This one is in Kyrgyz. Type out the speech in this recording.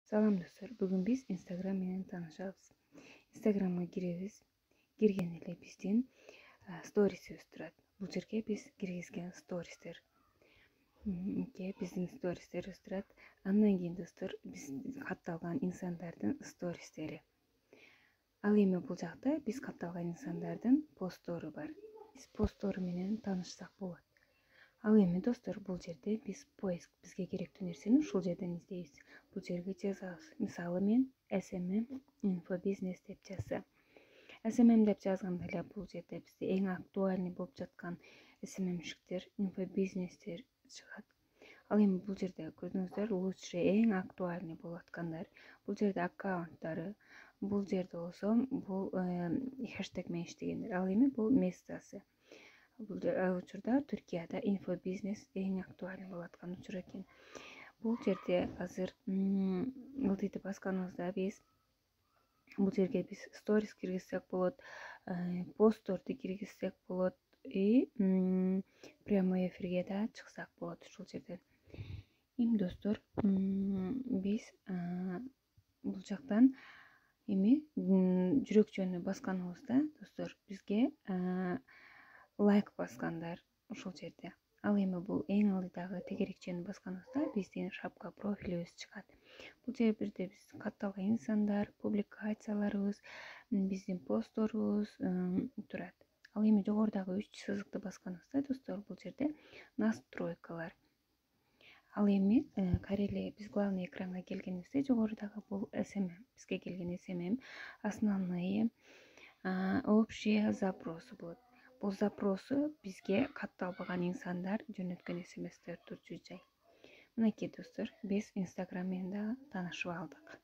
Салам достор, бүгүн биз Instagram менен таанышабыз. Instagramга киребиз. Кирген эле биздин сторисибиз турат. Бул жерге биз киргизген стористер. Биздин стористерибиз турат. Андан кийин достор, биз катталган инсандардын стористери. Ал эми бул жакта биз катталган инсандардын посттору бар. Биз посттору менен таанышсак болот. Ал эми достор, бул жерде биз поиск, бизге керектүү нерсени ушул жерден издейбиз. Бул жерге жазабыз. Мисалы мен SMM инфобизнес деп жазсам. SMM деп жазганда эле бул жерде бизде эң актуальный болуп жаткан SMM-шиктер, инфобизнестер чыгат. Ал эми бул жерде көрдүңүздөр, лучше эң актуальный болуп аткандар. Бул жерде аккаунттары, бул жерде болсо бул хэштег менен иштегендер. Ал эми бул местосы. Бул учурда Түркияда инфобизнес эң актуальный болуп аткан учур экен. Бул жерде азыр ылдыйты басканыбызда бул жерге биз сторис киргизсек болот, постторду киргизсек болот и прямой эфирге да чыксак болот ушул жерден. Эми достор, биз бул жактан жүрөкчөнү басканыбызда достор, бизге лайк баскандар ушул жерде. Ал эми бул эң алдыдагы тегерекчени басканыбызда биздин шапка профилибиз чыгат. Бул жерде биз катталган инсандар, публикацияларыбыз, биздин постторубуз турат. Ал эми жогорудагы 3 сызыкты басканыбызда достор, бул жерде настройкалар. Ал эми карели биз главный экранга келгенибизде жогорудагы бул SMM, бизге келген SMM основные общие запросы болот. Бул запросу бизге катталбаган инсандар жөнөткөн смстер турчу жай. Мынакей достор, биз Instagram менен да таанышып алдык.